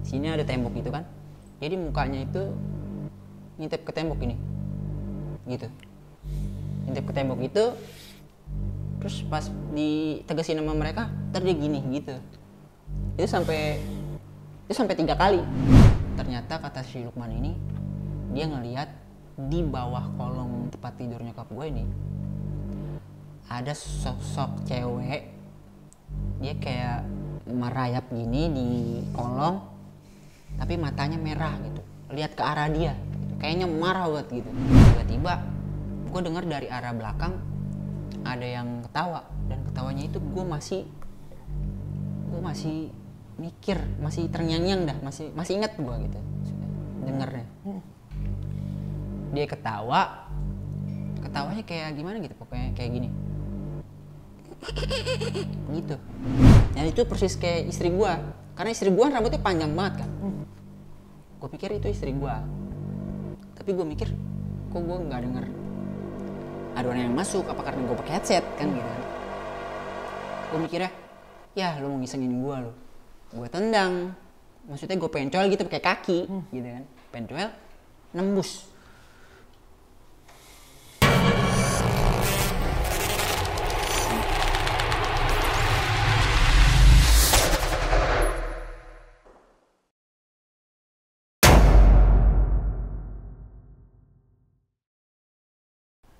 sini ada tembok gitu kan, jadi mukanya itu ngintip ke tembok ini gitu, ngintip ke tembok itu. Terus pas ditegesin sama mereka ntar dia gini gitu. Itu sampai 3 kali. Ternyata kata si Lukman ini, dia ngelihat di bawah kolong tempat tidur nyokap gue ini ada sosok cewek. Dia kayak merayap gini di kolong, tapi matanya merah gitu, lihat ke arah dia gitu. Kayaknya marah banget gitu. Tiba-tiba gue dengar dari arah belakang ada yang ketawa, dan ketawanya itu gue masih mikir, masih terngiang-ngiang dah, masih ingat gue gitu dengernya. Dia ketawanya kayak gimana gitu, pokoknya kayak gini gitu. Dan itu persis kayak istri gue, karena istri gue rambutnya panjang banget kan. Gue pikir itu istri gue, tapi gue mikir kok gue nggak denger ada orang yang masuk, apa karena gue pakai headset kan gitu kan. Gue mikirnya, ya lu mau ngisengin gue lu, gue tendang, maksudnya gue pencol gitu pakai kaki gitu kan, pencol nembus.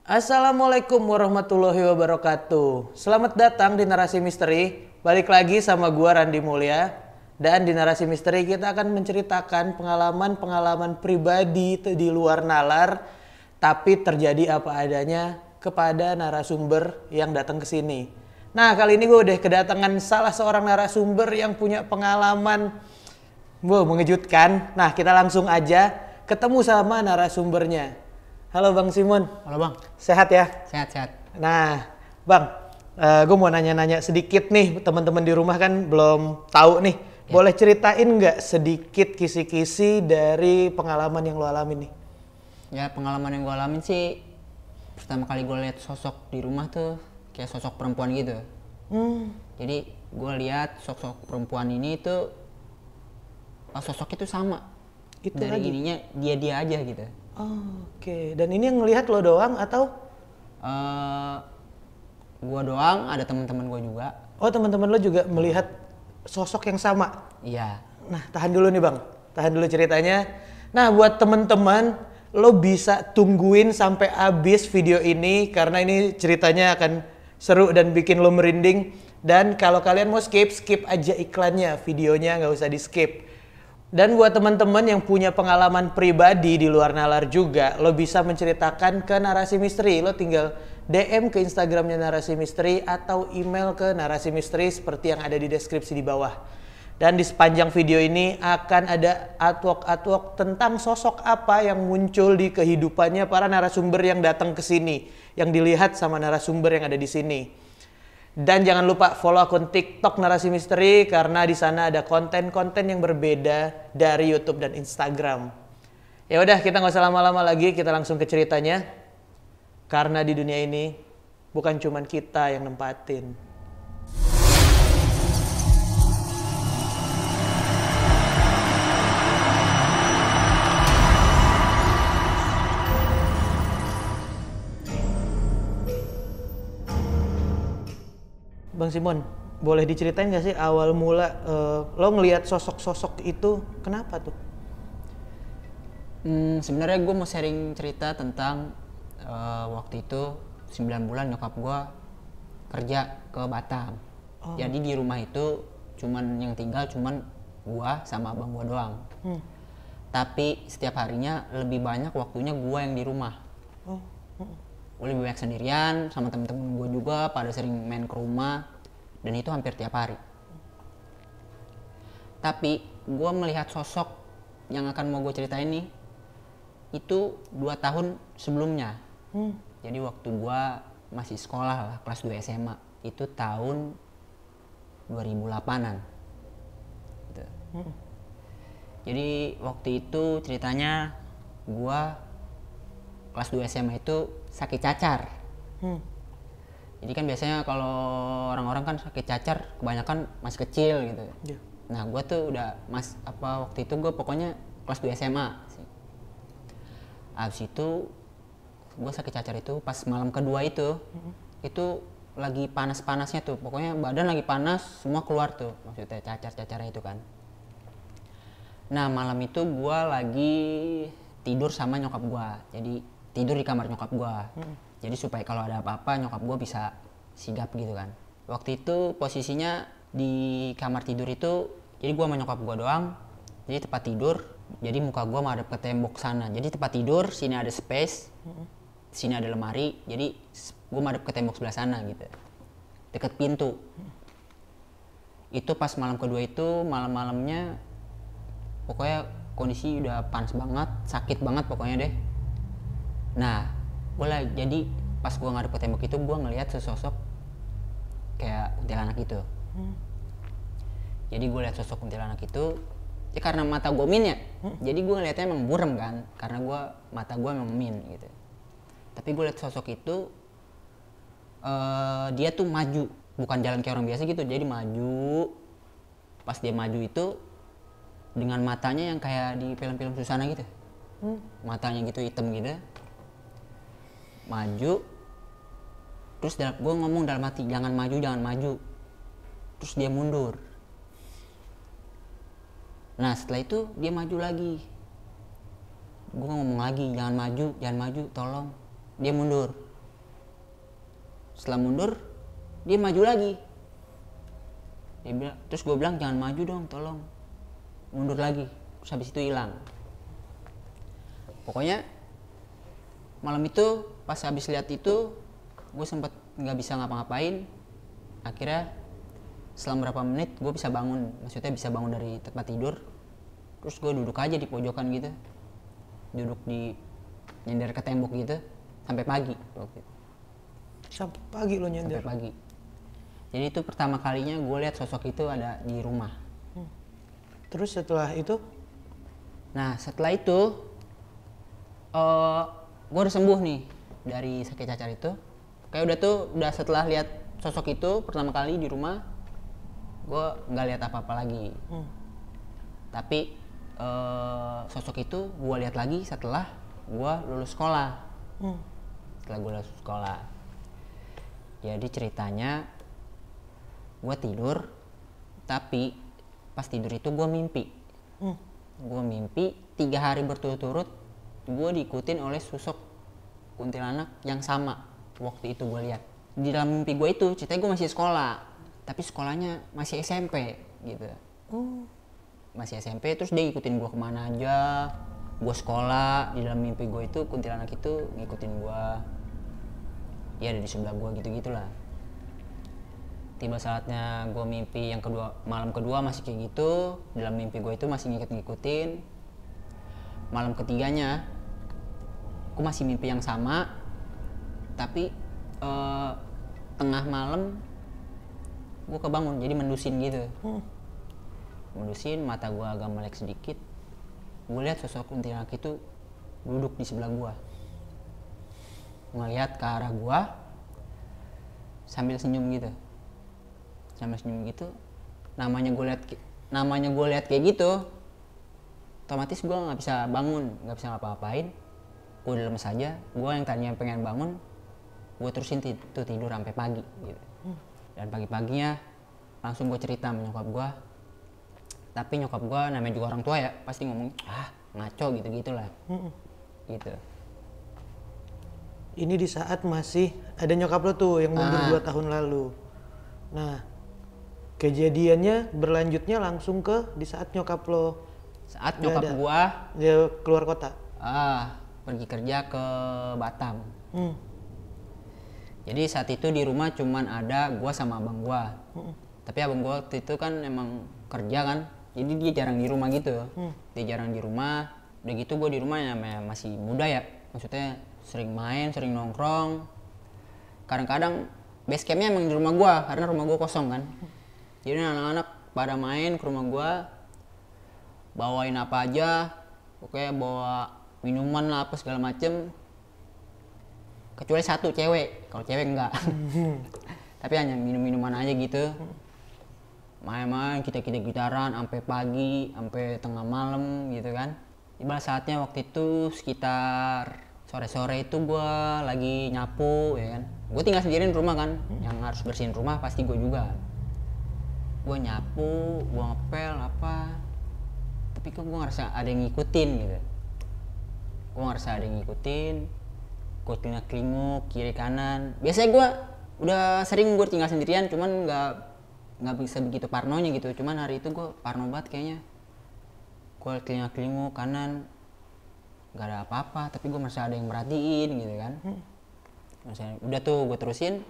Assalamualaikum warahmatullahi wabarakatuh. Selamat datang di Narasi Misteri. Balik lagi sama gua Randi Mulya. Dan di Narasi Misteri kita akan menceritakan pengalaman-pengalaman pribadi di luar nalar, tapi terjadi apa adanya kepada narasumber yang datang ke sini. Nah, kali ini gue udah kedatangan salah seorang narasumber yang punya pengalaman mengejutkan. Nah, kita langsung aja ketemu sama narasumbernya. Halo Bang Simon. Halo Bang. Sehat ya? Sehat. Nah, Bang, gue mau nanya-nanya sedikit nih, teman-teman di rumah kan belum tahu nih. Ya. Boleh ceritain nggak sedikit kisi-kisi dari pengalaman yang lo alamin nih? Ya, pengalaman yang gue alamin sih, pertama kali gue lihat sosok di rumah tuh kayak sosok perempuan gitu. Jadi gue lihat sosok perempuan ini tuh, sosoknya tuh sama. Itu dari lagi? ininya dia aja gitu. Oke. Dan ini yang ngelihat lo doang atau? Gua doang, ada teman-teman gua juga. Oh, teman-teman lo juga melihat sosok yang sama? Iya. Nah, tahan dulu nih Bang. Tahan dulu ceritanya. Nah, buat teman-teman, lo bisa tungguin sampai habis video ini karena ini ceritanya akan seru dan bikin lo merinding. Dan kalau kalian mau skip aja iklannya, videonya nggak usah di skip. Dan buat teman-teman yang punya pengalaman pribadi di luar nalar juga, lo bisa menceritakan ke Narasi Misteri. Lo tinggal DM ke Instagramnya Narasi Misteri atau email ke Narasi Misteri seperti yang ada di deskripsi di bawah. Dan di sepanjang video ini akan ada artwork tentang sosok apa yang muncul di kehidupannya para narasumber yang datang ke sini, yang dilihat sama narasumber yang ada di sini. Dan jangan lupa follow akun TikTok Narasi Misteri karena di sana ada konten-konten yang berbeda dari YouTube dan Instagram. Ya udah, kita nggak usah lama-lama lagi, kita langsung ke ceritanya. Karena di dunia ini bukan cuman kita yang nempatin. Bang Simon, boleh diceritain nggak sih awal mula lo ngelihat sosok-sosok itu kenapa tuh? Sebenarnya gue mau sharing cerita tentang waktu itu 9 bulan nyokap gue kerja ke Batam. Jadi di rumah itu yang tinggal cuman gue sama abang gue doang. Tapi setiap harinya lebih banyak waktunya gue yang di rumah. Gue lebih banyak sendirian, sama temen-temen gue juga pada sering main ke rumah, dan itu hampir tiap hari. Tapi gue melihat sosok yang akan mau gue ceritain nih, itu 2 tahun sebelumnya. Jadi waktu gue masih sekolah lah, kelas 2 SMA, itu tahun 2008an gitu. Jadi waktu itu ceritanya gue kelas 2 SMA itu sakit cacar. Jadi kan biasanya kalau orang-orang kan sakit cacar kebanyakan masih kecil gitu. Nah gue tuh udah waktu itu gue pokoknya kelas 2 SMA sih. Abis itu gue sakit cacar itu pas malam kedua itu lagi panas-panasnya tuh, pokoknya badan lagi panas semua keluar tuh, maksudnya cacar-cacarnya itu kan. Nah malam itu gue lagi tidur sama nyokap gue, jadi tidur di kamar nyokap gue. Jadi supaya kalau ada apa-apa nyokap gue bisa sigap gitu kan. Waktu itu posisinya di kamar tidur itu, jadi gue sama nyokap gue doang, jadi tempat tidur, jadi muka gue madep ke tembok sana, jadi tempat tidur sini ada space, sini ada lemari, jadi gue madep ke tembok sebelah sana gitu, deket pintu. Itu pas malam kedua itu, malam-malamnya pokoknya kondisi udah panas banget, sakit banget pokoknya deh. Nah jadi pas gue ngadep ke tembok itu gue ngelihat sesosok kayak kuntilanak gitu. Jadi gue lihat sosok kuntilanak itu, ya karena mata gue min ya, jadi gue ngeliatnya emang burem kan, karena mata gue emang min gitu. Tapi gue lihat sosok itu, dia tuh maju, bukan jalan kayak orang biasa gitu, jadi maju. Pas dia maju itu dengan matanya yang kayak di film-film Susana gitu, matanya gitu hitam gitu, maju. Terus gue ngomong dalam hati, jangan maju, jangan maju. Terus dia mundur. Nah setelah itu dia maju lagi. Gue ngomong lagi, jangan maju, tolong. Dia mundur. Setelah mundur, dia maju lagi. Terus gue bilang, jangan maju dong, tolong. Mundur lagi. Terus habis itu hilang. Pokoknya malam itu pas habis lihat itu, gue sempet nggak bisa ngapa-ngapain. Akhirnya setelah berapa menit gue bisa bangun, maksudnya bisa bangun dari tempat tidur. Terus gue duduk aja di pojokan gitu, duduk di nyender ke tembok gitu sampai pagi waktu itu. Sampai pagi lo nyender? Sampai pagi. Jadi itu pertama kalinya gue lihat sosok itu ada di rumah. Terus setelah itu? Nah setelah itu gue udah sembuh nih dari sakit cacar itu. Kayak udah setelah lihat sosok itu pertama kali di rumah, gue nggak lihat apa-apa lagi. Tapi sosok itu gue lihat lagi setelah gue lulus sekolah. Setelah gue lulus sekolah. Jadi ceritanya gue tidur, tapi pas tidur itu gue mimpi. Gue mimpi 3 hari berturut-turut gue diikutin oleh sosok kuntilanak yang sama waktu itu gue lihat. Di dalam mimpi gue itu ceritanya gue masih sekolah, tapi sekolahnya masih SMP gitu. Masih SMP, terus dia ikutin gue kemana aja. Gue sekolah, di dalam mimpi gue itu kuntilanak itu ngikutin gue. Ya ada di sebelah gue gitu-gitulah. Tiba saatnya gue mimpi yang kedua, malam kedua masih kayak gitu. Dalam mimpi gue itu masih ngikutin. Malam ketiganya gue masih mimpi yang sama, tapi tengah malam gue kebangun, jadi mendusin gitu. Mendusin, mata gue agak melek sedikit. Gue lihat sosok kuntilanak itu duduk di sebelah gue, ngeliat ke arah gue sambil senyum gitu. Namanya gue lihat kayak gitu, otomatis gue nggak bisa bangun, nggak bisa ngapa-ngapain. Gue udah lemes aja. Gue yang tadinya pengen bangun, gue terusin tidur sampai pagi gitu. Dan pagi-paginya langsung gue cerita sama nyokap gue. Tapi nyokap gue namanya juga orang tua ya, pasti ngomong ngaco gitu-gitulah. Gitu. Ini di saat masih ada nyokap lo tuh yang mundur 2 tahun lalu. Nah, kejadiannya berlanjutnya langsung ke di saat nyokap lo. Saat nyokap gue dia keluar kota. Pergi kerja ke Batam. Jadi saat itu di rumah cuman ada gue sama abang gue. Tapi abang gue waktu itu kan emang kerja kan, jadi dia jarang di rumah gitu. Dia jarang di rumah. Udah gitu gue di rumah ya masih muda ya, maksudnya sering main, sering nongkrong. Kadang-kadang base campnya emang di rumah gue, karena rumah gue kosong kan. Jadi anak-anak pada main ke rumah gue, bawain apa aja, pokoknya bawa minuman lah apa segala macem. Kecuali satu cewek, kalau cewek enggak. Tapi hanya minum-minuman aja gitu. main-main, kita gitaran sampai pagi, sampai tengah malam gitu kan. Ibarat saatnya waktu itu sekitar sore-sore itu gue lagi nyapu ya kan. Gue tinggal sendirian di rumah kan, yang harus bersihin rumah pasti gue juga. Gue nyapu, gue ngepel apa, tapi kok gue ngerasa ada yang ngikutin gitu. Gue ngerasa ada yang ngikutin, gue kelinguk kiri kanan. Biasanya gue udah sering gue tinggal sendirian, cuman nggak bisa begitu parnonya gitu. Cuman hari itu gue parno banget kayaknya. Gue kelinguk kanan, nggak ada apa-apa, tapi gue merasa ada yang merhatiin gitu kan. Udah tuh gue terusin.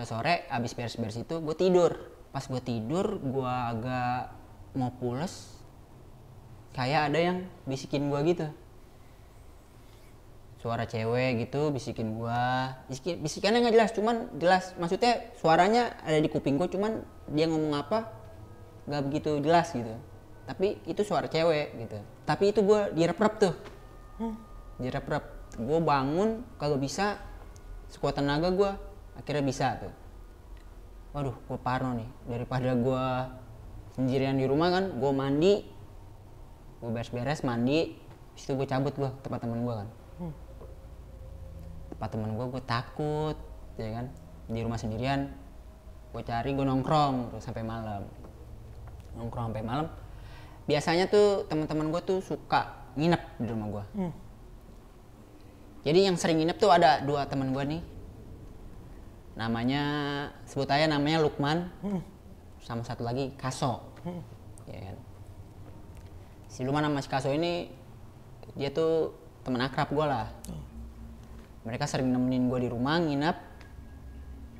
Sore abis beres-beres itu gue tidur. Pas gue tidur, gue agak mau pules, kayak ada yang bisikin gue gitu. Suara cewek gitu bisikin gue. Bisikannya nggak jelas, cuman jelas. Maksudnya suaranya ada di kuping gue, cuman dia ngomong apa nggak begitu jelas gitu. Tapi itu suara cewek gitu. Tapi itu gue direp-rep tuh. Direp-rep. Gue bangun, kalau bisa sekuat tenaga gue akhirnya bisa tuh. Waduh, gue parno nih. Daripada gue sendirian di rumah kan, gue mandi, gue beres-beres mandi, habis itu gue cabut gue ke tempat teman gue kan. Tempat teman gue takut, ya kan. Di rumah sendirian, gue cari, gue nongkrong terus sampai malam. Nongkrong sampai malam. Biasanya tuh teman-teman gue tuh suka nginep di rumah gue. Jadi yang sering nginep tuh ada 2 teman gue nih. Namanya, sebut aja namanya Lukman, sama satu lagi Kaso. Ya kan? Si Lukman sama si Kaso ini, dia tuh teman akrab gue lah. Mereka sering nemenin gue di rumah nginep.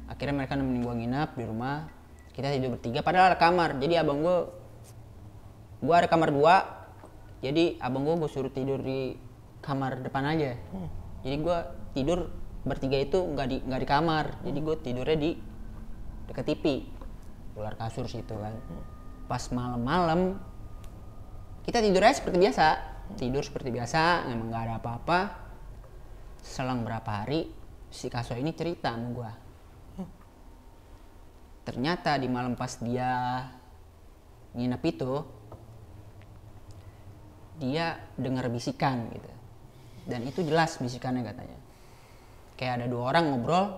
Akhirnya mereka nemenin gue nginep di rumah. Kita tidur bertiga, padahal ada kamar. Jadi abang gue ada kamar 2. Jadi abang gue suruh tidur di kamar depan aja. Jadi gue tidur bertiga itu nggak di kamar, jadi gue tidurnya di dekat TV, luar kasur situ kan. Pas malam-malam kita tidurnya seperti biasa, emang nggak ada apa-apa. Selang berapa hari si Kaso ini cerita sama gue. Ternyata di malam pas dia nginep itu, dia dengar bisikan gitu, dan itu jelas bisikannya katanya. Kayak ada 2 orang ngobrol,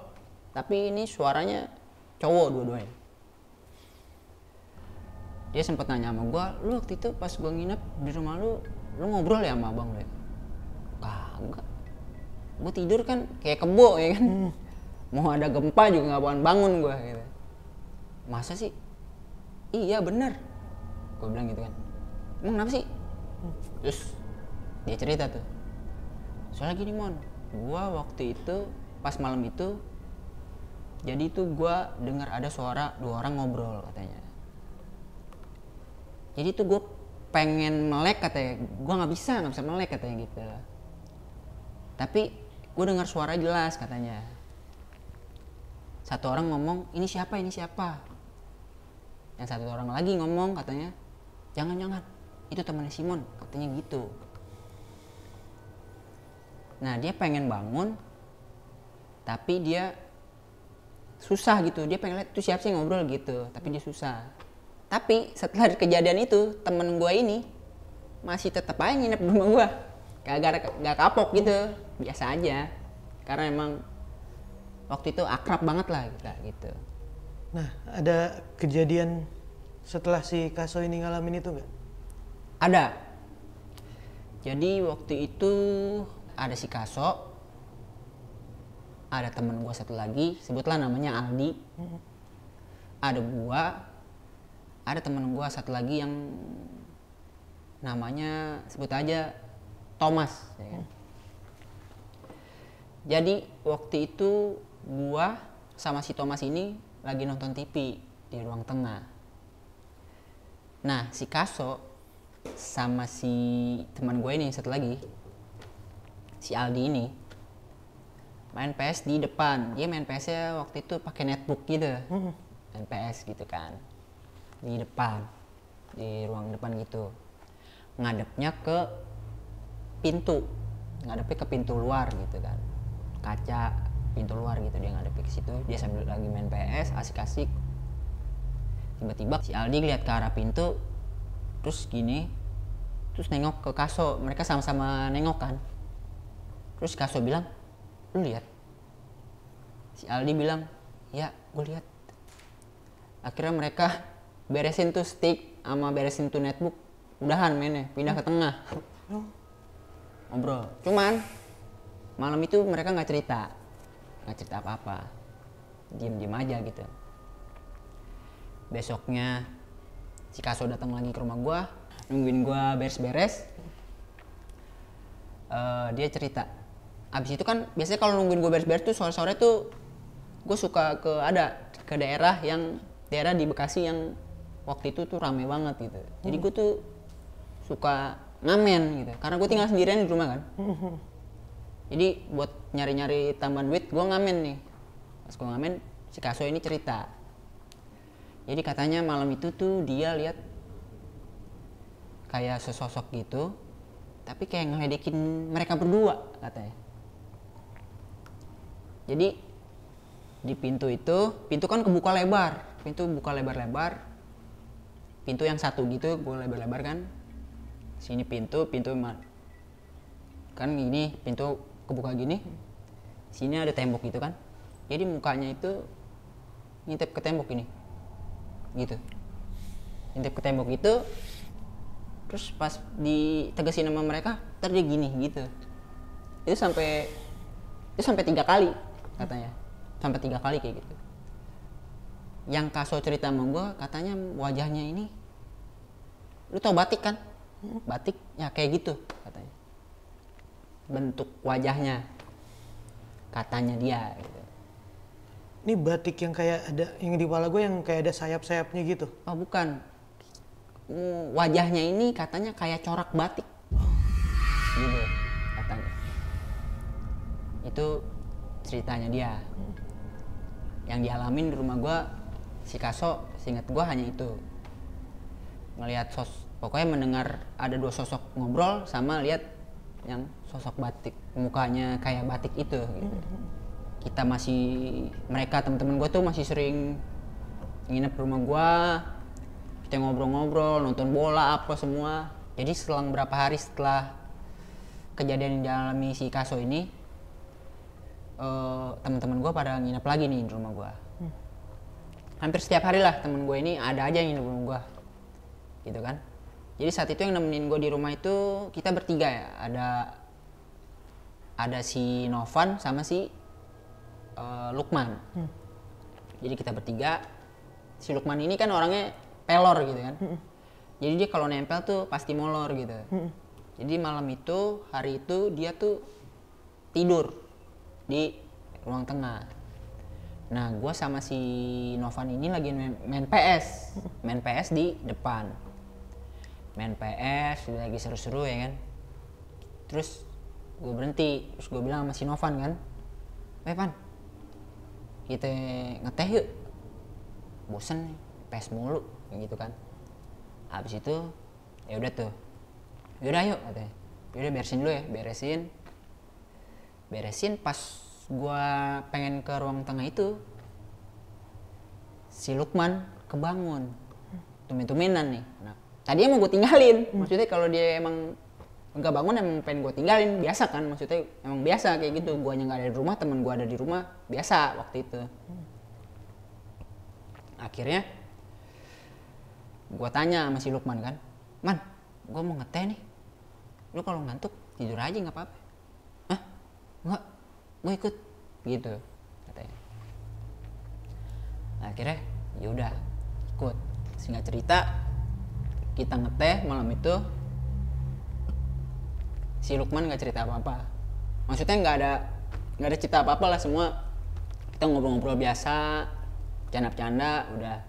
tapi ini suaranya cowok dua-duanya. Dia sempat nanya sama gue, lu waktu itu pas gue nginep di rumah lu ngobrol ya sama abang lu ya? Kagak. Gue tidur kan kayak kebo ya kan. Mau ada gempa juga gak bangun gue gitu. Masa sih? Iya bener. Gue bilang gitu kan. Emang kenapa sih? Terus dia cerita tuh. Soalnya gini Mon, gua waktu itu pas malam itu, jadi itu gua dengar ada suara 2 orang ngobrol katanya. Jadi itu gua pengen melek katanya, gua nggak bisa melek katanya gitu. Tapi gua dengar suara jelas katanya. Satu orang ngomong, ini siapa? Yang satu orang lagi ngomong katanya, jangan, itu temannya Simon katanya gitu. Nah dia pengen bangun, tapi dia susah gitu. Dia pengen lihat tuh siapa sih ngobrol gitu, tapi dia susah. Tapi setelah kejadian itu, temen gue ini masih tetap aja nginep di rumah gue. Gak kapok gitu, biasa aja. Karena emang waktu itu akrab banget lah kita gitu. Nah ada kejadian setelah si Kaso ini ngalamin itu nggak? Ada. Jadi waktu itu ada si Kaso, ada temen gue satu lagi, sebutlah namanya Aldi. Ada gua, ada temen gue satu lagi yang namanya sebut aja Thomas. Ya kan? Jadi waktu itu gua sama si Thomas ini lagi nonton TV di ruang tengah. Nah si Kaso sama si teman gue ini satu lagi, si Aldi ini main PS di depan. Dia main PS-nya waktu itu pakai netbook gitu. Main PS gitu kan. Di depan. Di ruang depan gitu. Ngadepnya ke pintu. Ngadepnya ke pintu luar gitu kan. Kaca pintu luar gitu, dia ngadepnya ke situ. Dia sambil lagi main PS, asik-asik. Tiba-tiba si Aldi lihat ke arah pintu, terus gini, terus nengok ke Kaso. Mereka sama-sama nengok kan. Terus Kaso bilang, lu lihat? Si Aldi bilang, ya gue lihat. Akhirnya mereka beresin tuh stick sama beresin tuh netbook, udahan mainnya, pindah ke tengah. Ngobrol. Cuman malam itu mereka nggak cerita apa-apa, diem aja gitu. Besoknya si Kaso datang lagi ke rumah gua, nungguin gua beres-beres. Dia cerita. Abis itu kan biasanya kalau nungguin gua beres-beres tuh sore-sore tuh gua suka ke daerah di Bekasi yang waktu itu tuh rame banget gitu. Jadi gua tuh suka ngamen gitu, karena gua tinggal sendirian di rumah kan. Jadi buat nyari-nyari tambahan duit gua ngamen nih. Pas gua ngamen, si Kaso ini cerita. Jadi katanya malam itu tuh dia lihat kayak sesosok gitu, tapi kayak ngeledekin mereka berdua katanya. Jadi di pintu kan kebuka lebar, pintu buka lebar-lebar. Pintu yang satu gitu gue lebar-lebar kan. Sini pintu kan gini, pintu kebuka gini. Sini ada tembok gitu kan. Jadi mukanya itu ngintip ke tembok ini. Gitu, intip ke tembok itu, terus pas ditegesin sama mereka, ntar dia gini gitu. Itu sampai 3 kali katanya, sampai 3 kali kayak gitu. Yang Kaso cerita sama gue, katanya wajahnya ini, lu tau batik kan? Batik ya kayak gitu katanya, bentuk wajahnya katanya dia gitu. Ini batik yang kayak ada, yang di kepala gue yang kayak ada sayap-sayapnya gitu? Oh bukan, wajahnya ini katanya kayak corak batik gitu katanya. Itu ceritanya dia yang dialamin di rumah gue. Si Kaso seingat gue hanya itu, ngelihat pokoknya mendengar ada 2 sosok ngobrol sama lihat yang sosok batik, mukanya kayak batik itu gitu. Mereka teman-teman gue tuh masih sering nginep di rumah gue, kita ngobrol-ngobrol, nonton bola apa semua. Jadi selang berapa hari setelah kejadian yang dialami si Kaso ini, teman-teman gue pada nginep lagi nih di rumah gue. Hampir setiap hari lah temen gue ini ada aja yang nginep di rumah gue, gitu kan. Jadi saat itu yang nemenin gue di rumah itu kita bertiga ya, ada si Novan sama si Lukman. Jadi kita bertiga. Si Lukman ini kan orangnya pelor gitu kan. Jadi dia kalau nempel tuh pasti molor gitu. Jadi malam itu, hari itu dia tuh tidur di ruang tengah. Nah gue sama si Novan ini lagi main PS. Main PS di depan. Main PS, lagi seru-seru ya kan. Terus gue berhenti, terus gue bilang sama si Novan kan, Pan, kita ngeteh yuk, bosen nih PS mulu kayak gitu kan. Habis itu ya udah tuh, yaudah yuk katanya, yaudah beresin dulu ya, beresin. Pas gua pengen ke ruang tengah itu, si Lukman kebangun, tumen-tumenan nih. Nah, tadinya mau gue tinggalin, maksudnya kalau dia emang nggak bangun emang pengen gue tinggalin, biasa kan, maksudnya emang biasa kayak gitu. Guanya nggak ada di rumah, temen gue ada di rumah, biasa waktu itu. Akhirnya gue tanya sama si Lukman kan, Man, gue mau ngeteh nih, lu kalau ngantuk tidur aja nggak apa-apa. Hah? Nggak, gue ikut gitu katanya. Akhirnya yaudah ikut. Singkat cerita, kita ngeteh malam itu. Si Lukman nggak cerita apa-apa, maksudnya nggak ada cerita apa-apa lah, semua kita ngobrol-ngobrol biasa, canda-canda, udah.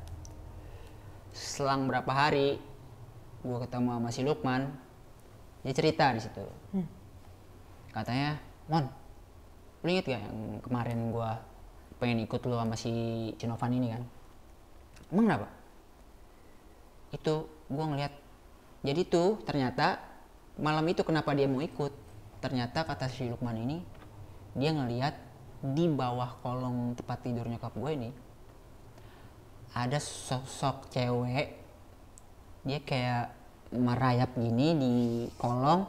Selang berapa hari gue ketemu sama si Lukman, dia cerita di situ. Katanya, Mon, lu inget gak yang kemarin gue pengen ikut lu sama si Novan ini kan? Emang kenapa? Itu gue ngeliat, jadi tuh ternyata malam itu kenapa dia mau ikut, ternyata kata si Lukman ini, dia ngeliat di bawah kolong tempat tidur nyokap gue ini ada sosok cewek, dia kayak merayap gini di kolong,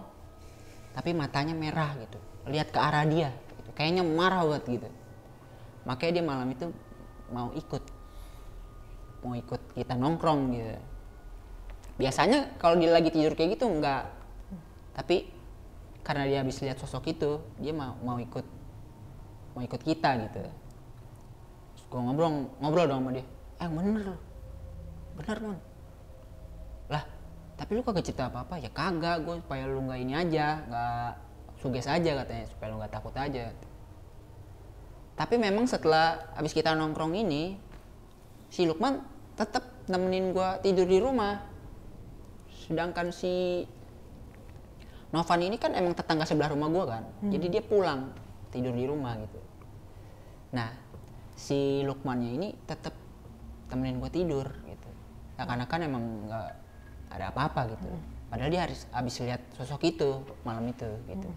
tapi matanya merah gitu, lihat ke arah dia gitu. Kayaknya marah banget gitu. Makanya dia malam itu mau ikut kita nongkrong gitu. Biasanya kalau dia lagi tidur kayak gitu enggak, tapi karena dia habis lihat sosok itu, dia mau ikut kita gitu. Terus gue ngobrol dong sama dia, bener man, lah tapi lu kagak cerita apa-apa. Ya kagak, gue supaya lu nggak ini aja, nggak suges aja katanya, supaya lu nggak takut aja. Tapi memang setelah habis kita nongkrong ini, si Lukman tetap nemenin gue tidur di rumah. Sedangkan si Novan ini kan emang tetangga sebelah rumah gue kan, jadi dia pulang tidur di rumah gitu. Nah si Lukmannya ini tetap temenin gue tidur gitu. Seakan-akan emang nggak ada apa-apa gitu. Padahal dia habis lihat sosok itu malam itu gitu.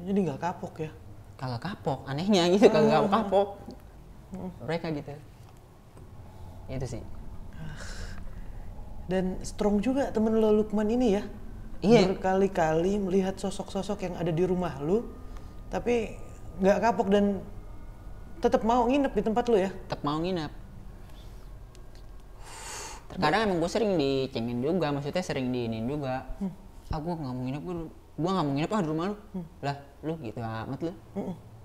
Jadi nggak kapok ya? Kagak kapok, anehnya gitu, kagak kapok. Mereka gitu. Itu sih. Dan strong juga temen lo Lukman ini ya. Iya. Berkali-kali melihat sosok-sosok yang ada di rumah lu, tapi nggak kapok dan tetap mau nginep di tempat lu ya? Tetap mau nginep. Terkadang emang gue sering dicengin juga, maksudnya sering diinin juga. Gue nggak mau nginep, gue nggak mau nginep di rumah lu. Lah lu gitu amat lu.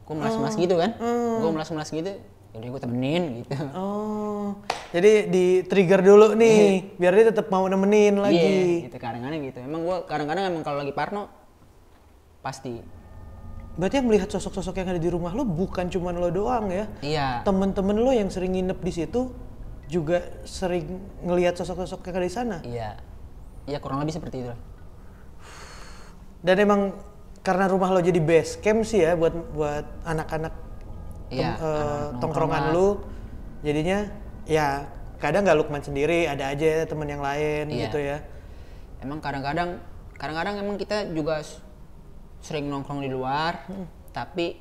Gue melas-melas gitu kan? Gue melas-melas gitu. Jadi gue temenin gitu. Oh, jadi di trigger dulu nih, biar dia tetap mau nemenin lagi. Iya, gitu kadang-kadang gitu. Emang gue kadang-kadang emang kalau lagi parno pasti. Berarti yang melihat sosok-sosok yang ada di rumah lo bukan cuma lo doang ya? Iya. Temen-temen lo yang sering nginep di situ juga sering ngelihat sosok-sosok yang ada di sana? Iya. Iya kurang lebih seperti itu. Dan emang karena rumah lo jadi base camp sih ya buat anak-anak tongkrongan lu, jadinya ya kadang nggak Lukman sendiri, ada aja temen yang lain gitu ya. Emang kadang-kadang emang kita juga sering nongkrong di luar, tapi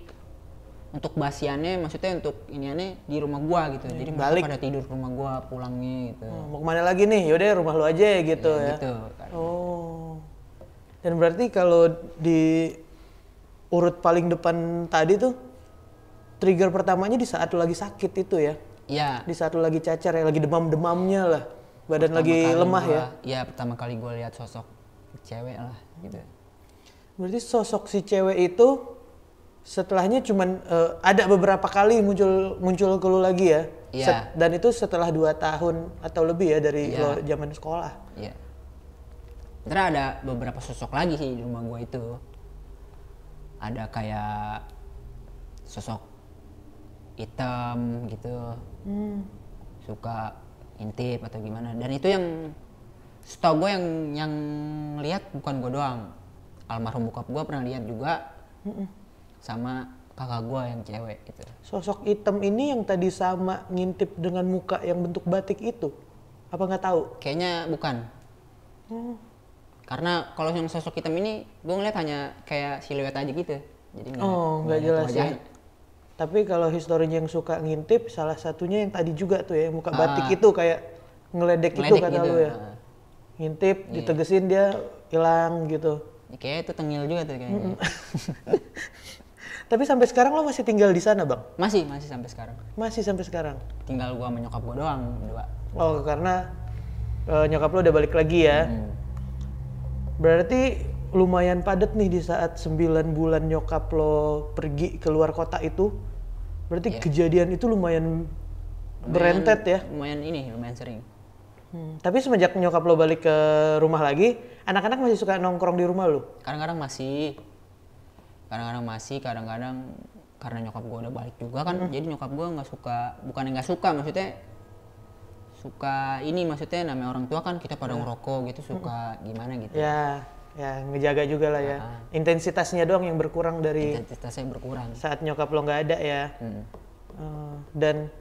untuk basiannya maksudnya untuk iniannya di rumah gua gitu. Jadi mereka pada tidur rumah gua pulangnya gitu. Mau kemana lagi nih? Yaudah rumah lu aja gitu ya. Gitu. Oh. Dan berarti kalau di urut paling depan tadi tuh trigger pertamanya di saat lu lagi sakit itu ya? Iya. Di saat lu lagi cacar ya, lagi demam-demamnya lah. Badan lagi lemah ya? Iya, pertama kali gue lihat sosok cewek lah gitu. Berarti sosok si cewek itu setelahnya cuman ada beberapa kali muncul ke lu lagi ya? Iya. Dan itu setelah 2 tahun atau lebih ya dari lo zaman sekolah? Iya. Terus ada beberapa sosok lagi sih di rumah gue itu. Ada kayak sosok hitam gitu, suka intip atau gimana. Dan itu yang setahu gue yang lihat bukan gue doang, almarhum bokap gue pernah lihat juga, sama kakak gue yang cewek gitu. Sosok hitam ini yang tadi sama ngintip dengan muka yang bentuk batik itu, apa nggak tahu? Kayaknya bukan. Karena kalau yang sosok hitam ini gue ngeliat hanya kayak siluet aja gitu, jadi nggak jelas ya. Tapi kalau historinya yang suka ngintip, salah satunya yang tadi juga tuh ya, muka batik itu kayak ngeledek itu kata gitu. Lu ya. Ngintip, ditegesin dia hilang gitu. Kayaknya itu tengil juga tuh kayaknya. Tapi sampai sekarang lo masih tinggal di sana, Bang? Masih sampai sekarang. Masih sampai sekarang? Tinggal gua sama nyokap gua doang berdua. Oh, karena nyokap lo udah balik lagi ya? Berarti lumayan padat nih di saat 9 bulan nyokap lo pergi ke luar kota itu. Berarti kejadian itu lumayan berentet ya? Lumayan sering. Tapi semenjak nyokap lo balik ke rumah lagi, anak-anak masih suka nongkrong di rumah lo? Kadang-kadang masih, kadang-kadang karena nyokap gue udah balik juga kan, jadi nyokap gue nggak suka, maksudnya suka ini, maksudnya namanya orang tua kan kita pada ngerokok gitu, suka gimana gitu. Ya ngejaga juga lah ya. Intensitasnya doang yang berkurang dari. Intensitasnya berkurang. Saat nyokap lo nggak ada ya. Dan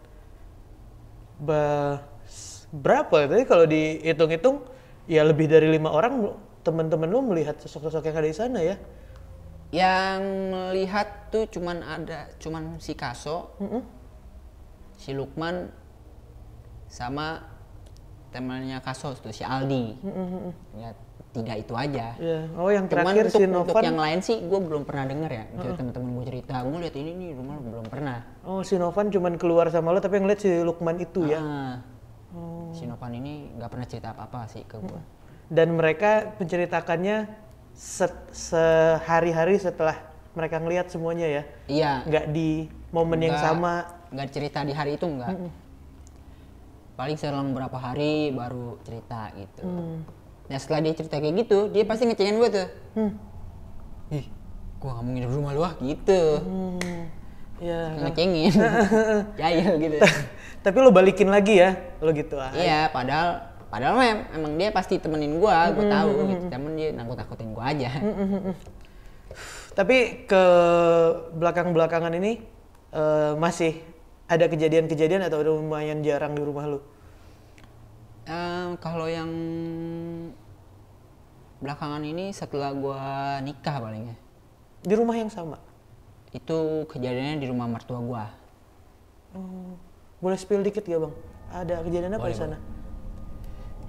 berapa? Tadi kalau dihitung-hitung ya lebih dari 5 orang teman-teman lo melihat sosok-sosok yang ada di sana ya? Yang melihat tuh cuman si Kaso, si Lukman, sama temannya Kasos tuh si Aldi. Ya 3 itu aja. Iya. Oh yang Cuman terakhir si untuk Novan. yang lain sih gue belum pernah denger ya. Dari teman-teman gue cerita, gue lihat ini nih rumah lu, belum pernah. Oh si Novan cuman keluar sama lo tapi ngeliat si Lukman itu ya. Si Novan ini nggak pernah cerita apa-apa sih ke gue. Dan mereka menceritakannya sehari-hari setelah mereka ngelihat semuanya ya. Iya. Nggak di momen yang sama. Nggak cerita di hari itu nggak. Paling selang berapa hari baru cerita gitu. Nah setelah dia cerita kayak gitu, dia pasti ngecengin gue tuh. Ih, gue nggak mau nginep di rumah lu gitu. Ya. Ngecengin. Jahil gitu. Tapi lo balikin lagi ya, lo gitu ah. Iya, padahal emang dia pasti temenin gue tahu gitu. Cuman dia nakut-nakutin gue aja. Tapi ke belakang-belakangan ini masih ada kejadian-kejadian atau udah lumayan jarang di rumah lu? Kalau yang belakangan ini setelah gue nikah palingnya. Di rumah yang sama? Itu kejadiannya di rumah mertua gue. Boleh spill dikit gak bang? Ada kejadian apa di sana?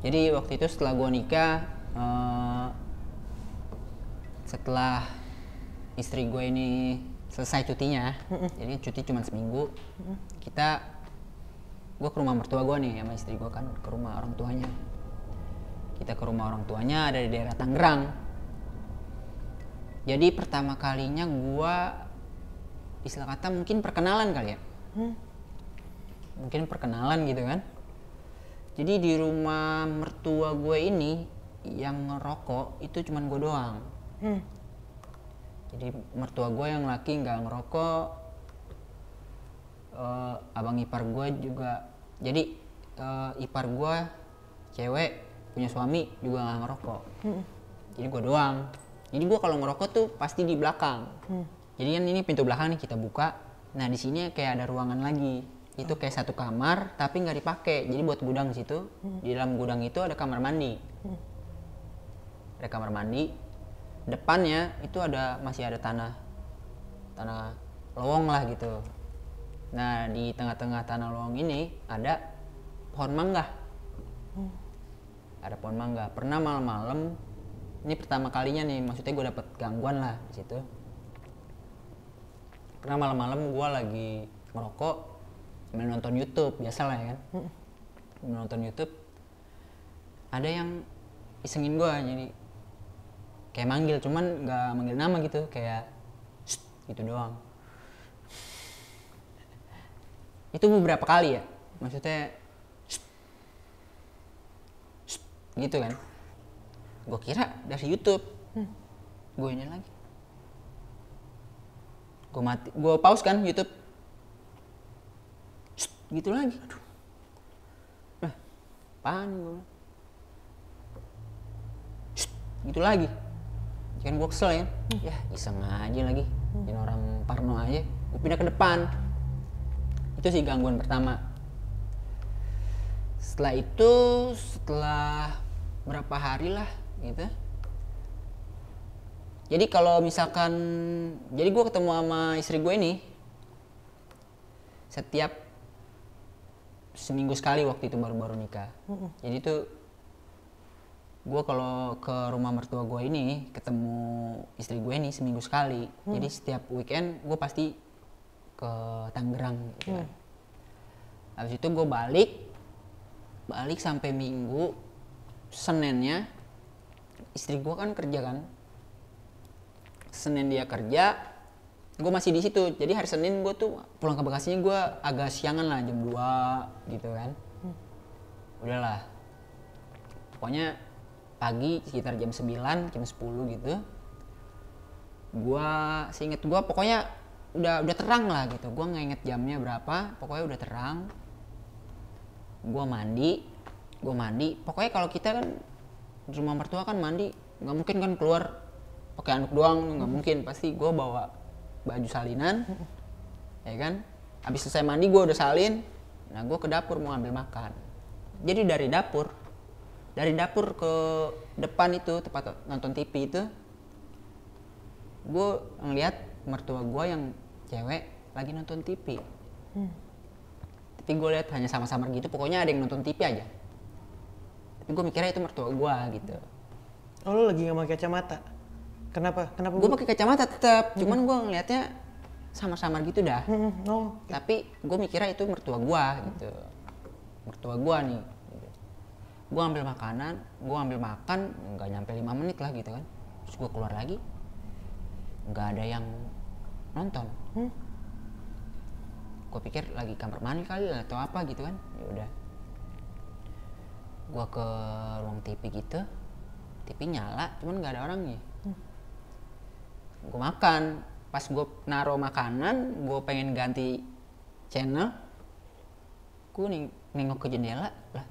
Jadi waktu itu setelah gue nikah, setelah istri gue ini selesai cutinya, jadi cuti cuma seminggu, gue ke rumah mertua gue nih sama istri gue kan ke rumah orang tuanya. Kita ke rumah orang tuanya ada di daerah Tangerang. Jadi pertama kalinya gue istilah kata mungkin perkenalan kali ya. Mungkin perkenalan gitu kan. Jadi di rumah mertua gue ini yang ngerokok itu cuman gue doang. Jadi mertua gue yang laki nggak ngerokok, abang ipar gue juga. Jadi ipar gue cewek punya suami juga nggak ngerokok. Jadi gue doang. Jadi gue kalau ngerokok tuh pasti di belakang. Jadi kan ini pintu belakang nih kita buka. Nah di sini kayak ada ruangan lagi. Itu kayak satu kamar tapi nggak dipakai. Jadi buat gudang situ. Di dalam gudang itu ada kamar mandi. Ada kamar mandi. Depannya itu masih ada tanah lowong lah gitu. Nah di tengah-tengah tanah lowong ini ada pohon mangga. Ada pohon mangga. Pernah malam-malam, ini pertama kalinya nih, maksudnya gue dapet gangguan lah di situ. Pernah malam-malam gue lagi ngerokok sambil nonton YouTube, biasa lah ya kan. Nonton YouTube, ada yang isengin gue, jadi kayak manggil, cuman nggak manggil nama gitu, kayak gitu doang. Itu beberapa kali ya, maksudnya gitu kan. Gue kira dari YouTube. Gue ini lagi, gue pause kan YouTube. Gitu lagi. Aduh. Apaan gue? Gitu lagi. Kan gue kesel ya. Ya iseng aja lagi. Jadi orang parno aja. Gue pindah ke depan. Itu sih gangguan pertama. Setelah berapa hari lah gitu. Jadi kalau misalkan, jadi gue ketemu sama istri gue ini setiap seminggu sekali waktu itu baru nikah. Jadi tuh gue kalau ke rumah mertua gue ini ketemu istri gue ini seminggu sekali. Jadi setiap weekend gue pasti ke Tangerang gitu kan. Habis itu gue balik sampai Minggu. Seninnya istri gue kan kerja kan. Senin dia kerja, gue masih di situ. Jadi hari Senin gue tuh pulang ke Bekasinya gue agak siangan lah, jam 2 gitu kan. Udahlah. Pokoknya pagi sekitar jam 9, jam 10 gitu. Seinget gue pokoknya udah terang lah gitu. Gue nggak inget jamnya berapa, pokoknya udah terang. Gue mandi. Pokoknya kalau kita kan di rumah mertua kan mandi, nggak mungkin kan keluar pakai anduk doang, nggak mungkin. Pasti gue bawa baju salinan, ya kan. Habis selesai mandi gue udah salin. Nah gue ke dapur mau ambil makan. Jadi dari dapur ke depan itu tempat nonton TV itu, gue ngeliat mertua gue yang cewek lagi nonton TV. Tapi gue lihat hanya sama-sama gitu, pokoknya ada yang nonton TV aja. Tapi gue mikirnya itu mertua gue gitu. Oh, lu lagi nggak pakai kacamata? Kenapa? Gue pakai kacamata tetap, cuman gue ngelihatnya sama-sama gitu dah. Oh. Tapi gue mikirnya itu mertua gue gitu. Mertua gue nih. Gitu. Gue ambil makanan, gue ambil makan, nggak nyampe 5 menit lah gitu kan. Terus gue keluar lagi, nggak ada yang nonton. Gue pikir lagi kamar mandi kali atau apa gitu kan. Ya udah. Gue ke ruang TV gitu, TV nyala, cuman nggak ada orangnya. Gue makan, pas gue naruh makanan, gue pengen ganti channel, gue nengok ke jendela lah.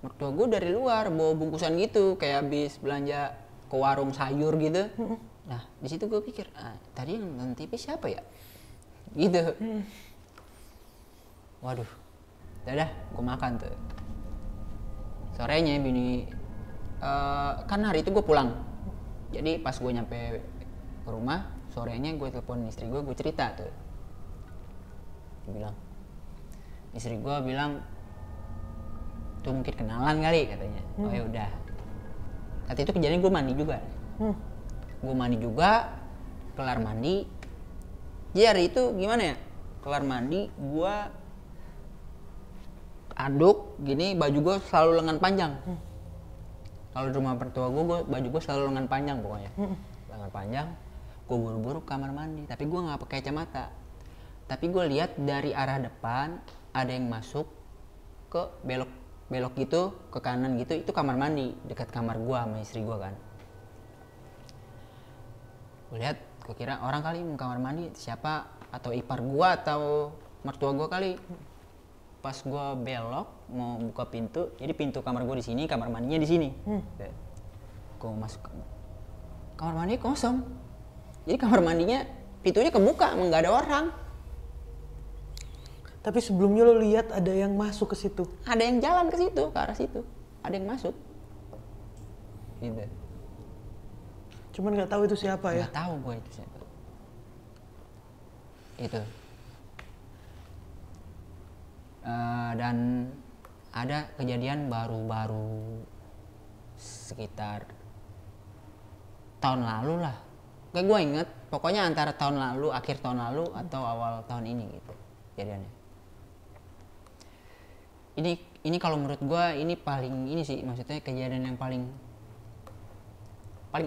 Mertua gue dari luar bawa bungkusan gitu, kayak habis belanja ke warung sayur gitu. Nah di situ gue pikir, tadi yang nonton TV siapa ya? Gitu. Waduh, dadah, gue makan tuh. Sorenya bini, kan hari itu gue pulang. Jadi pas gue nyampe ke rumah, sorenya gue telepon istri gue cerita tuh. Istri gue bilang, tuh mungkin kenalan kali katanya. Oh ya udah. Saat itu kejadian gue mandi juga. Gue mandi juga, kelar mandi. Jadi hari itu gimana ya? Kelar mandi, gue aduk gini, baju gue selalu lengan panjang. Kalau di rumah mertua gue baju gue selalu lengan panjang pokoknya. Lengan panjang, gue buru-buru ke kamar mandi. Tapi gue nggak pakai kacamata. Tapi gue lihat dari arah depan ada yang masuk ke belok gitu ke kanan gitu. Itu kamar mandi dekat kamar gue sama istri gue kan. Gue lihat, gue kira orang kali mau kamar mandi, siapa, atau ipar gue atau mertua gue kali. Pas gue belok mau buka pintu, jadi pintu kamar gue di sini, kamar mandinya di sini. Gue masuk kamar mandi kosong. Jadi kamar mandinya pintunya kebuka, emang nggak ada orang. Tapi sebelumnya lo lihat ada yang masuk ke situ. Ada yang jalan ke situ, ke arah situ. Ada yang masuk. Gitu. Cuman nggak tahu itu siapa ya? Nggak tahu gue itu siapa. Itu. Dan ada kejadian baru-baru sekitar tahun lalu lah. Kayak gue inget, pokoknya antara tahun lalu, akhir tahun lalu atau awal tahun ini gitu kejadiannya. Ini kalau menurut gue ini paling ini sih, maksudnya kejadian yang paling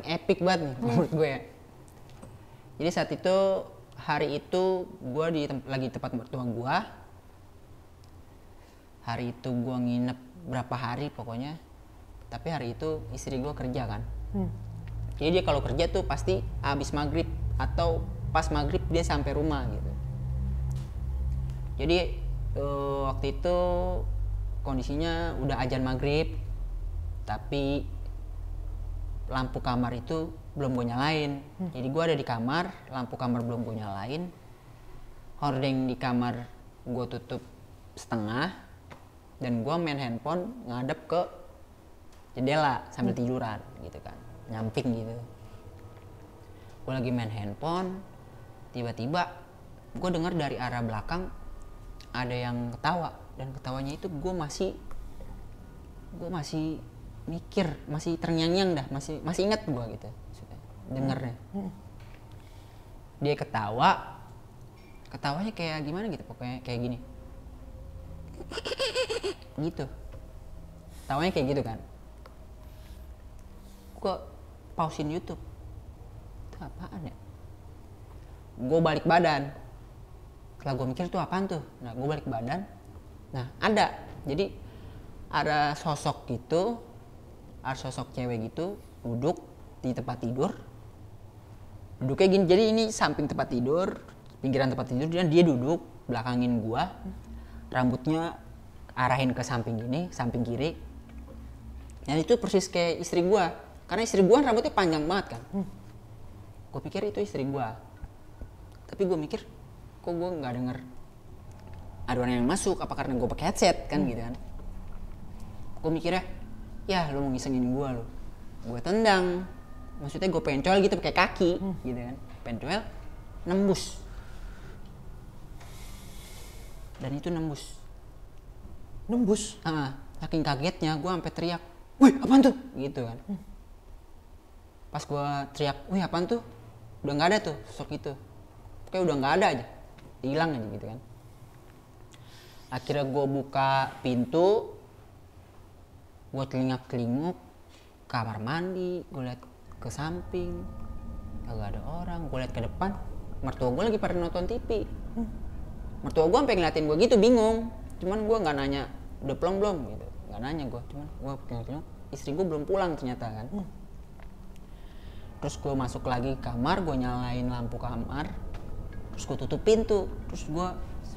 epic banget nih menurut gue ya. Jadi saat itu, hari itu gue lagi tempat mertua gue. Hari itu gue nginep berapa hari pokoknya. Tapi hari itu istri gue kerja kan. Jadi dia kalau kerja tuh pasti abis maghrib atau pas maghrib dia sampai rumah gitu. Jadi waktu itu kondisinya udah azan maghrib, tapi lampu kamar itu belum gue nyalain. Jadi gue ada di kamar, lampu kamar belum gue nyalain. Hordeng di kamar gue tutup setengah. Dan gue main handphone ngadep ke jendela sambil tiduran gitu kan, nyamping gitu. Gue lagi main handphone, tiba-tiba gue dengar dari arah belakang ada yang ketawa. Dan ketawanya itu gue masih mikir, masih terngiang-ngiang dah, masih ingat gue gitu dengernya. Dia ketawanya kayak gimana gitu, pokoknya kayak gini gitu, tawanya kayak gitu kan. Gue pausin YouTube, itu apaan ya? Gue balik badan, setelah gue mikir itu apaan tuh. Nah gue balik badan, nah ada, jadi ada sosok gitu, ada sosok cewek gitu duduk di tempat tidur, duduknya gini. Jadi ini samping tempat tidur, pinggiran tempat tidur, dan dia duduk belakangin gue. Rambutnya arahin ke samping gini, samping kiri. Dan itu persis kayak istri gua. Karena istri gua rambutnya panjang banget kan. Gue pikir itu istri gua. Tapi gue mikir, kok gue nggak denger ada orang yang masuk? Apa karena gue pakai headset kan gitu kan? Gue mikirnya, ya lu mau ngisengin gua lu. Gue tendang. Maksudnya gue pengen coel gitu pakai kaki gitu kan. Pengen coel, nembus. Dan itu nembus Nembus. Saking kagetnya gue sampai teriak, wih apaan tuh gitu kan. Pas gue teriak, wih apaan tuh, udah nggak ada tuh sosok itu, kayak udah nggak ada aja, hilang aja gitu kan. Akhirnya gue buka pintu, gue telingak-telinguk kamar mandi, gue liat ke samping kagak ada orang, gue liat ke depan mertua gue lagi pada nonton TV. Mertua gue sampai ngeliatin gue gitu bingung, cuman gue nggak nanya udah pulang belum gitu, nggak nanya gue, cuman gue telingak-telinguk istri gue belum pulang ternyata kan. Terus gue masuk lagi kamar, gue nyalain lampu kamar, terus gue tutup pintu, terus gue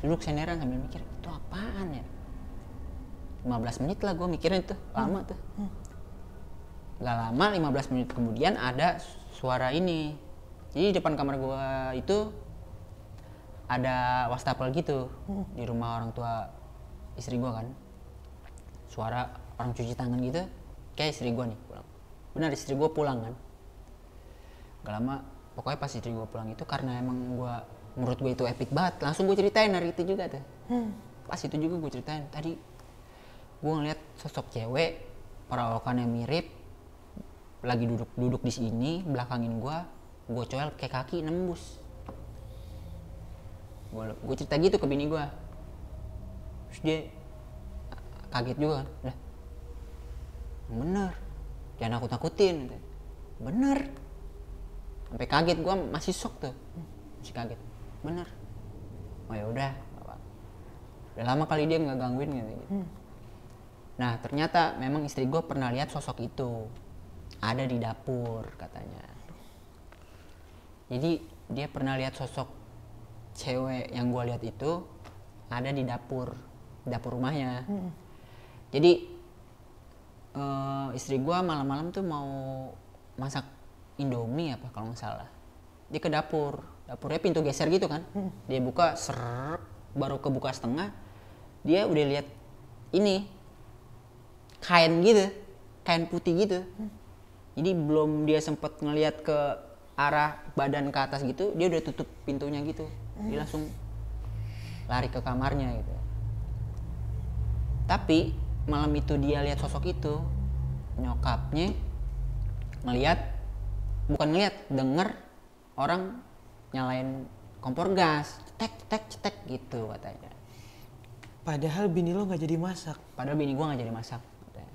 duduk senderan sambil mikir itu apaan ya. 15 menit lah gue mikirin itu, lama tuh. Gak lama 15 menit kemudian ada suara ini. Jadi di depan kamar gue itu ada wastafel gitu di rumah orang tua istri gue kan. Suara orang cuci tangan gitu, kayak istri gue nih pulang. Benar istri gue pulang kan. Gak lama pokoknya pas istri gue pulang itu karena emang gue menurut gue itu epic banget, langsung gue ceritain hari itu juga tuh. Pas itu juga gue ceritain tadi gue ngeliat sosok cewek perawakannya mirip lagi duduk di sini belakangin gue coel kayak kaki nembus. Gue cerita gitu ke bini gue, terus dia kaget juga kan, lah bener jangan nakut-nakutin, bener. Sampai kaget gue masih shock tuh, masih kaget, bener. Oh ya udah lama kali dia nggak gangguin gitu. Nah ternyata memang istri gue pernah lihat sosok itu ada di dapur katanya. Jadi dia pernah lihat sosok cewek yang gue lihat itu ada di dapur rumahnya. Jadi istri gue malam-malam tuh mau masak Indomie apa kalau nggak salah. Dia ke dapurnya pintu geser gitu kan. Dia buka baru kebuka setengah, dia udah lihat ini kain gitu, kain putih gitu. Jadi belum dia sempet ngelihat ke arah badan ke atas gitu, dia udah tutup pintunya gitu. Dia langsung lari ke kamarnya gitu. Tapi malam itu dia lihat sosok itu, nyokapnya denger orang nyalain kompor gas, cetek gitu katanya. Padahal bini lo nggak jadi masak. Padahal bini gua nggak jadi masak. Katanya.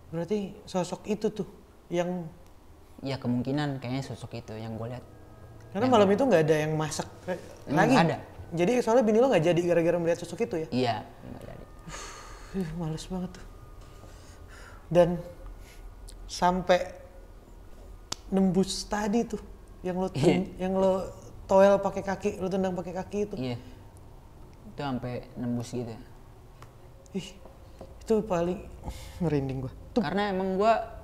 Berarti sosok itu tuh yang. Ya kemungkinan kayaknya sosok itu yang gue lihat. Karena malam itu nggak ada yang masak lagi. Nggak ada. Jadi soalnya bini lo nggak jadi gara-gara melihat sosok itu ya? Iya nggak jadi. Males banget tuh. Dan sampai nembus tadi tuh yang lo toel pakai kaki, lo tendang pakai kaki itu. Iya. Itu sampai nembus gitu. Itu paling merinding gua. Karena emang gua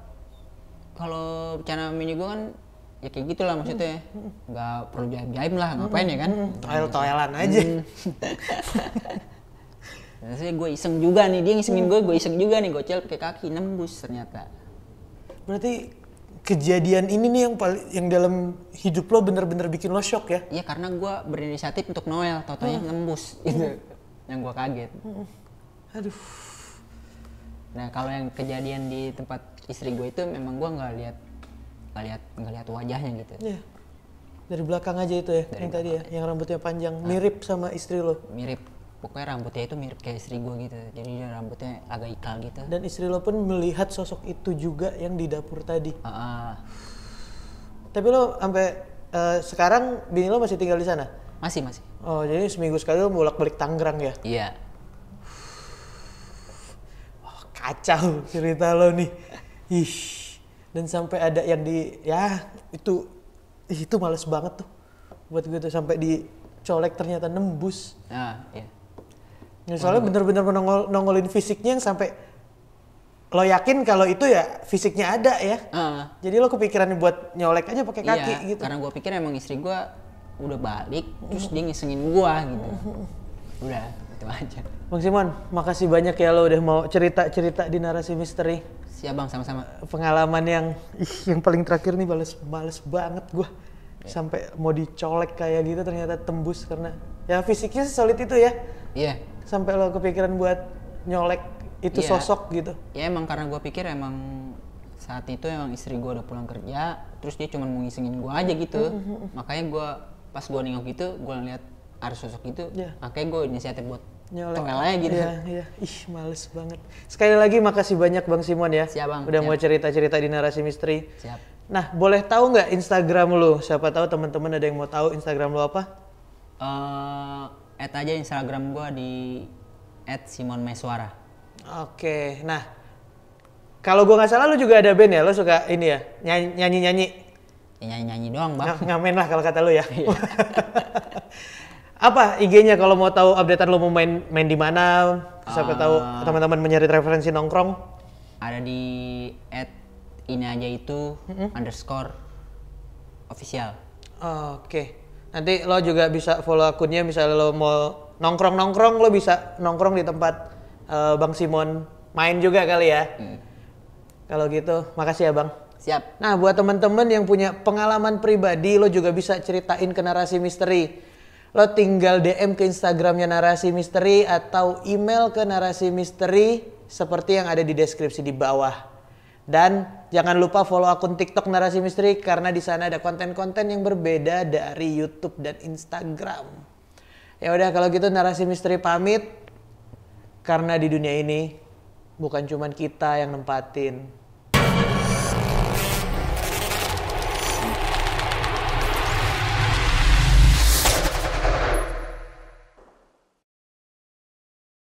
kalau bercanda mini gua kan ya kayak gitulah maksudnya. Nggak perlu jaim-jaim lah, ngapain ya kan? Toel-toelan aja. Biasanya gue iseng juga nih, dia ngisengin gue iseng juga nih, gocel pakai kaki nembus ternyata. Berarti kejadian ini nih yang dalam hidup lo bener-bener bikin lo shock ya? Iya karena gue berinisiatif untuk Noel, tau-taunya nembus itu yang gue kaget. Aduh. Nah kalau yang kejadian di tempat istri gue itu memang gue nggak lihat wajahnya gitu. Iya. Dari belakang aja itu ya, yang tadi ya, yang rambutnya panjang, mirip sama istri lo. Mirip. Pokoknya rambutnya itu mirip kayak istri gue gitu, jadi dia rambutnya agak ikal gitu. Dan istri lo pun melihat sosok itu juga yang di dapur tadi. Tapi lo sampai sekarang bini lo masih tinggal di sana? Masih. Oh jadi seminggu sekali lo bolak-balik Tangerang ya? Iya. Oh, kacau cerita lo nih. Dan sampai ada yang itu males banget tuh buat gue tuh, sampai dicolek ternyata nembus. Iya. Ya, soalnya bener-bener nongolin fisiknya yang sampai lo yakin kalau itu ya fisiknya ada ya. Jadi lo kepikiran buat nyolek aja pakai kaki gitu. Karena gue pikir emang istri gue udah balik, terus dia ngisengin gue gitu. Udah, itu aja. Bang Simon, makasih banyak ya lo udah mau cerita-cerita di Narasi Misteri. Siap bang, sama-sama. Pengalaman yang paling terakhir nih males banget gue. Sampai mau dicolek kayak gitu ternyata tembus karena ya fisiknya solid itu ya. Iya. sampai lo kepikiran buat nyolek itu Iya. sosok gitu? Ya emang karena gue pikir emang saat itu emang istri gue udah pulang kerja, terus dia cuma mau ngisengin gue aja gitu. Makanya gue pas gue nengok gitu, gue ngeliat ada sosok itu, Iya. makanya gue inisiatif buat Nyolek tongel aja gitu. Iya, iya. Ih, males banget. Sekali lagi makasih banyak Bang Simon ya. Siap, Bang. Udah Siap. mau cerita-cerita di Narasi Misteri. Siap. Nah, boleh tahu nggak Instagram lu? Siapa tahu teman-teman ada yang mau tahu Instagram lu apa? Add aja Instagram gue di @simonmaiswara. Oke, nah kalau gua nggak salah lu juga ada band ya? Lu suka ini ya, nyanyi-nyanyi? Ya, nyanyi-nyanyi doang bang. Ngamen lah kalau kata lu ya. Apa IG-nya kalau mau tahu updatean lu mau main di mana? Siapa tahu teman-teman mencari referensi nongkrong. Ada di @ini aja itu _ official. Oke. Nanti lo juga bisa follow akunnya, misalnya lo mau nongkrong-nongkrong, lo bisa nongkrong di tempat Bang Simon main juga kali ya. Kalau gitu, makasih ya Bang. Siap. Nah, buat teman-teman yang punya pengalaman pribadi, lo juga bisa ceritain ke Narasi Misteri. Lo tinggal DM ke Instagramnya Narasi Misteri atau email ke Narasi Misteri seperti yang ada di deskripsi di bawah. Dan jangan lupa follow akun TikTok Narasi Misteri karena di sana ada konten-konten yang berbeda dari YouTube dan Instagram. Ya udah kalau gitu Narasi Misteri pamit karena di dunia ini bukan cuman kita yang nempatin